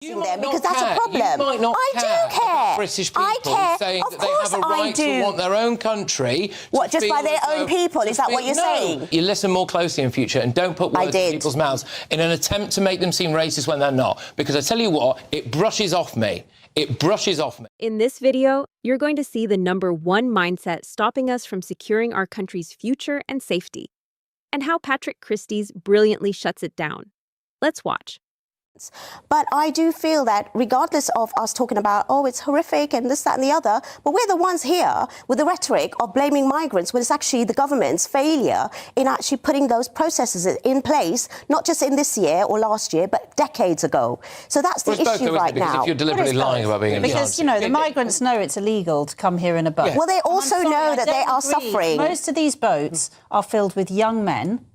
Them because that's a problem. I do care. British people I care. saying of that they course have a right to want their own country. What, just by their own people? Is that what you're saying? You listen more closely in future and don't put words in people's mouths in an attempt to make them seem racist when they're not. Because I tell you what, it brushes off me. It brushes off me. In this video, you're going to see the #1 mindset stopping us from securing our country's future and safety, and how Patrick Christys brilliantly shuts it down. Let's watch. But I do feel that regardless of us talking about, oh, it's horrific and this, that and the other, but we're the ones here with the rhetoric of blaming migrants when it's actually the government's failure in actually putting those processes in place, not just in this year or last year, but decades ago. So that's the issue right now. If you're deliberately lying about being because, you know, the migrants know it's illegal to come here in a boat. Yeah. Well, they also know that they are suffering. Most of these boats are filled with young men.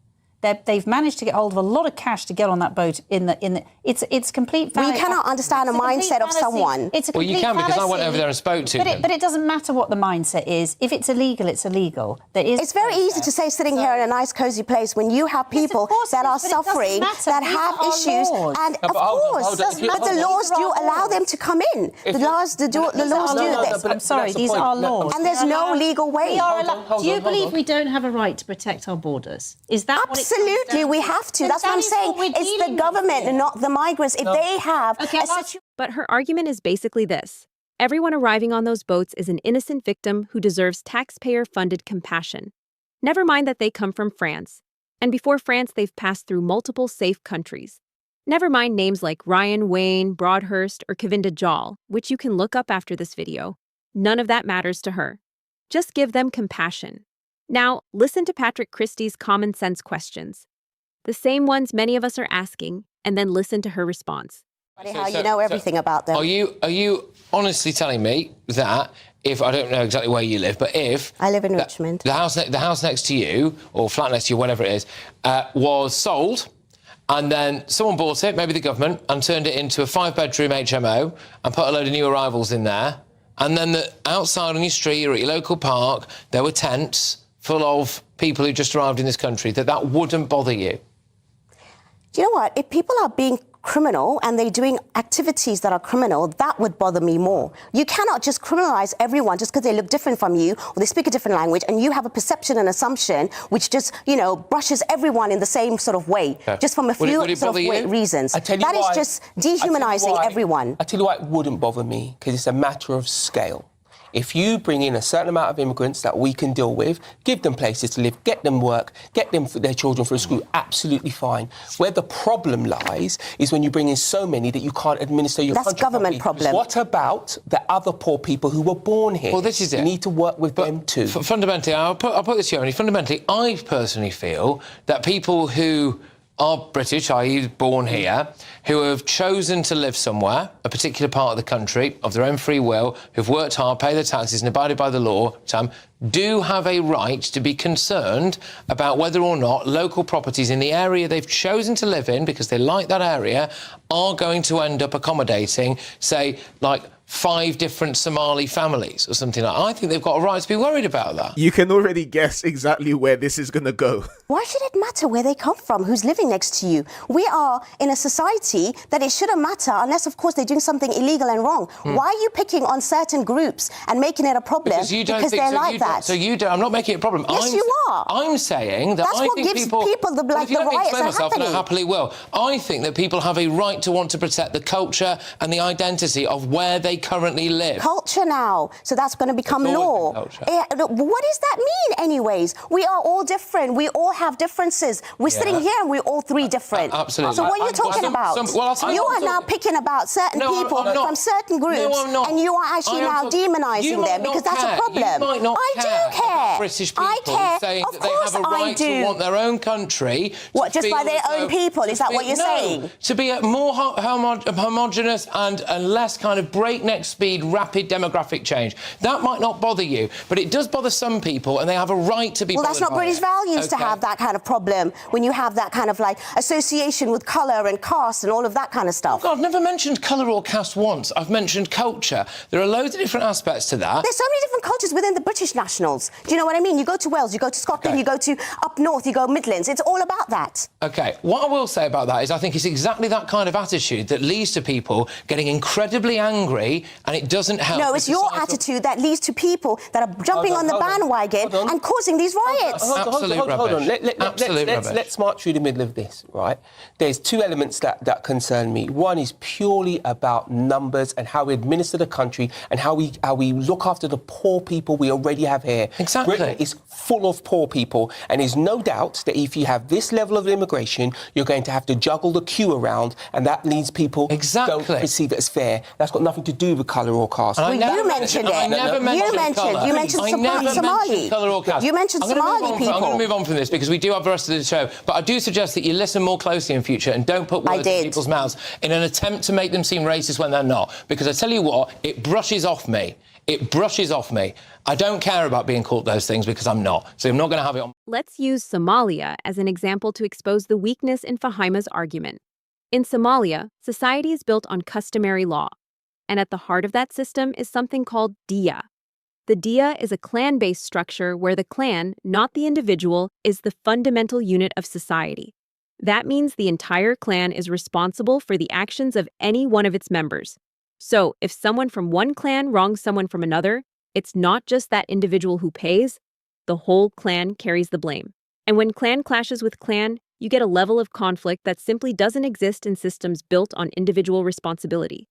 They've managed to get hold of a lot of cash to get on that boat. It's complete fallacy. We cannot understand a mindset of someone. It's a complete well, you can fallacy. because I went over there and spoke to them. But it doesn't matter what the mindset is. If it's illegal, it's illegal. It's very easy to say sitting here in a nice, cosy place when you have people that are suffering, that have issues, and of course, but the laws do allow them to come in. The laws do this. I'm sorry, these are laws. And there's no legal way. Do you believe we don't have a right to protect our borders? Is that what Absolutely, we have to. That's what I'm saying. It's the government and not the migrants. If they have a situation... But her argument is basically this. Everyone arriving on those boats is an innocent victim who deserves taxpayer-funded compassion. Never mind that they come from France. And before France, they've passed through multiple safe countries. Never mind names like Ryan Wayne, Broadhurst, or Kavinda Jal, which you can look up after this video. None of that matters to her. Just give them compassion. Now, listen to Patrick Christys' common sense questions. The same ones many of us are asking, and then listen to her response. How you know everything about them. Are you honestly telling me that if, I don't know exactly where you live, but if... I live in Richmond. The house next to you, or flat next to you, whatever it is, was sold, and then someone bought it, maybe the government, and turned it into a 5-bedroom HMO and put a load of new arrivals in there, and then outside on your street or at your local park, there were tents full of people who just arrived in this country, that wouldn't bother you? Do you know what? If people are being criminal and they're doing activities that are criminal, that would bother me more. You cannot just criminalise everyone just because they look different from you or they speak a different language and you have a perception and assumption which just, you know, brushes everyone in the same sort of way, just from a few reasons. That is just dehumanising everyone. I tell you why it wouldn't bother me, because it's a matter of scale. If you bring in a certain amount of immigrants that we can deal with, give them places to live, get them work, get them their children through school, absolutely fine. Where the problem lies is when you bring in so many that you can't administer your country. That's government problem. What about the other poor people who were born here? Well, this is it. You need to work with them too. Fundamentally, I'll put this to you, fundamentally, I personally feel that people who are British, i.e. born here, who have chosen to live somewhere, a particular part of the country, of their own free will, who've worked hard, paid their taxes and abided by the law, do have a right to be concerned about whether or not local properties in the area they've chosen to live in, because they like that area, are going to end up accommodating, say, like 5 different Somali families or something like that. I think they've got a right to be worried about that. You can already guess exactly where this is going to go. Why should it matter where they come from, who's living next to you? We are in a society that it shouldn't matter unless, of course, they're doing something illegal and wrong. Why are you picking on certain groups and making it a problem because they're like that? So you don't. I'm not making it a problem. Yes, you are. I'm saying that that's what gives people the riots are happening. And I happily will. I think that people have a right to want to protect the culture and the identity of where they currently live. Culture now. So that's going to become law. What does that mean anyways? We are all different. We all have differences. We're sitting here and we're all 3 different. Absolutely. So what are you talking about? You are now picking about certain people from certain groups and you are actually now demonising them because that's a problem. I do care. British people I care. saying Of that they course have a right I do. to want their own country. What, just by their own people? Is that what you're saying? To be a more homogenous and less kind of breakneck breakneck speed, rapid demographic change. That might not bother you, but it does bother some people, and they have a right to be Well, bothered that's not by British it. values to Okay. have that kind of problem when you have that kind of like association with colour and caste and all of that kind of stuff. God, I've never mentioned colour or caste once. I've mentioned culture. There are loads of different aspects to that. There's so many different cultures within the British nationals. Do you know what I mean? You go to Wales, you go to Scotland, Okay. you go to up north, you go Midlands. It's all about that. OK, what I will say about that is I think it's exactly that kind of attitude that leads to people getting incredibly angry, and it doesn't help. No, the it's your societal- attitude that leads to people that are jumping on the bandwagon and causing these riots. Absolute Hold on. rubbish. Absolute rubbish. Let's march through the middle of this, right? There's two elements that concern me. One is purely about numbers and how we administer the country and how we look after the poor people we already have here. Exactly. Britain is full of poor people, and there's no doubt that if you have this level of immigration, you're going to have to juggle the queue around, and that means people Exactly. don't perceive it as fair. That's got nothing to do with colour or caste. And I Well, never you mentioned I it. never You mentioned mentioned- colour. you mentioned I never Somali. mentioned colour or caste. You mentioned I'm gonna move Somali on people. I'm going to move on from this because we do have the rest of the show. But I do suggest that you listen more closely in future and don't put words in people's mouths in an attempt to make them seem racist when they're not. Because I tell you what, it brushes off me. It brushes off me. I don't care about being called those things because I'm not. So I'm not going to have it on. Let's use Somalia as an example to expose the weakness in Fahima's argument. In Somalia, society is built on customary law, and at the heart of that system is something called diya. The diya is a clan-based structure where the clan, not the individual, is the fundamental unit of society. That means the entire clan is responsible for the actions of any one of its members. So, if someone from one clan wrongs someone from another, it's not just that individual who pays, the whole clan carries the blame. And when clan clashes with clan, you get a level of conflict that simply doesn't exist in systems built on individual responsibility.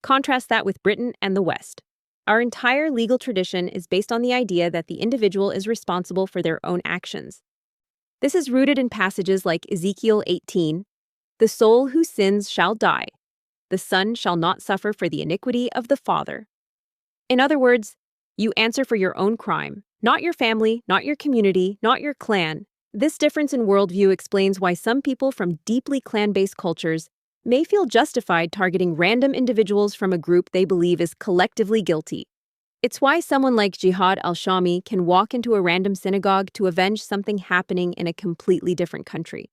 Contrast that with Britain and the West. Our entire legal tradition is based on the idea that the individual is responsible for their own actions. This is rooted in passages like Ezekiel 18, "The soul who sins shall die. The son shall not suffer for the iniquity of the father." In other words, you answer for your own crime, not your family, not your community, not your clan. This difference in worldview explains why some people from deeply clan-based cultures may feel justified targeting random individuals from a group they believe is collectively guilty. It's why someone like Jihad al-Shami can walk into a random synagogue to avenge something happening in a completely different country.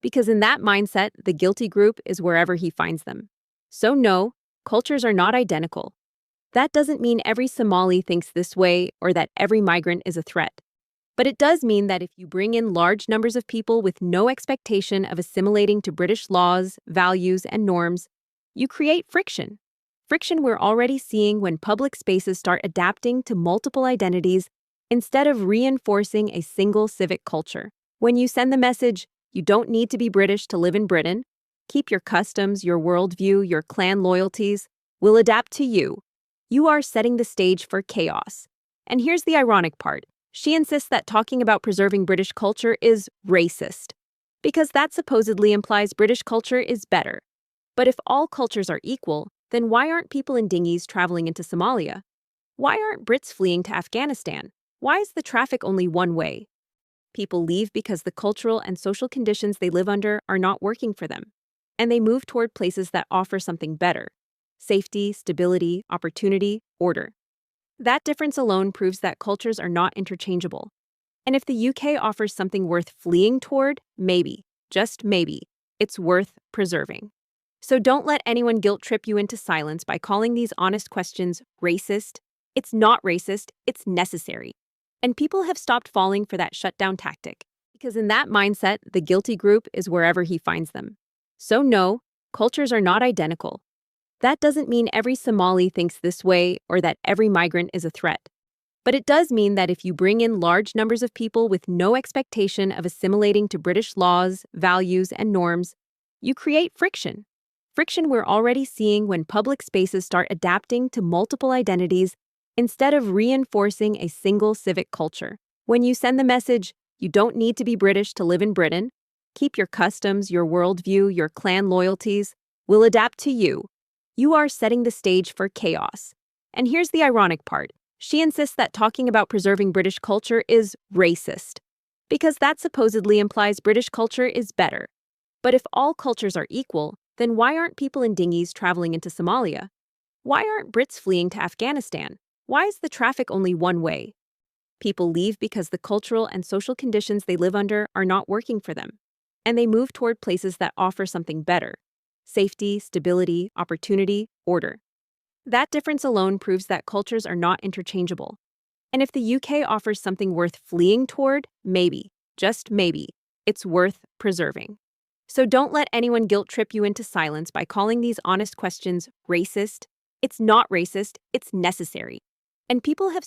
Because in that mindset, the guilty group is wherever he finds them. So no, cultures are not identical. That doesn't mean every Somali thinks this way or that every migrant is a threat. But it does mean that if you bring in large numbers of people with no expectation of assimilating to British laws, values, and norms, you create friction. Friction we're already seeing when public spaces start adapting to multiple identities instead of reinforcing a single civic culture. When you send the message, you don't need to be British to live in Britain, keep your customs, your worldview, your clan loyalties, we'll adapt to you. You are setting the stage for chaos. And here's the ironic part. She insists that talking about preserving British culture is racist, because that supposedly implies British culture is better. But if all cultures are equal, then why aren't people in dinghies traveling into Somalia? Why aren't Brits fleeing to Afghanistan? Why is the traffic only one way? People leave because the cultural and social conditions they live under are not working for them, and they move toward places that offer something better: safety, stability, opportunity, order. That difference alone proves that cultures are not interchangeable. And if the UK offers something worth fleeing toward, maybe, just maybe, it's worth preserving. So don't let anyone guilt trip you into silence by calling these honest questions racist. It's not racist, it's necessary. And people have stopped falling for that shutdown tactic, because in that mindset, the guilty group is wherever he finds them. So no, cultures are not identical. That doesn't mean every Somali thinks this way or that every migrant is a threat. But it does mean that if you bring in large numbers of people with no expectation of assimilating to British laws, values, and norms, you create friction. Friction we're already seeing when public spaces start adapting to multiple identities instead of reinforcing a single civic culture. When you send the message, you don't need to be British to live in Britain, keep your customs, your worldview, your clan loyalties, we'll adapt to you. You are setting the stage for chaos. And here's the ironic part. She insists that talking about preserving British culture is racist, because that supposedly implies British culture is better. But if all cultures are equal, then why aren't people in dinghies traveling into Somalia? Why aren't Brits fleeing to Afghanistan? Why is the traffic only one way? People leave because the cultural and social conditions they live under are not working for them, and they move toward places that offer something better: safety, stability, opportunity, order. That difference alone proves that cultures are not interchangeable. And if the UK offers something worth fleeing toward, maybe, just maybe, it's worth preserving. So don't let anyone guilt trip you into silence by calling these honest questions racist. It's not racist, it's necessary. And people have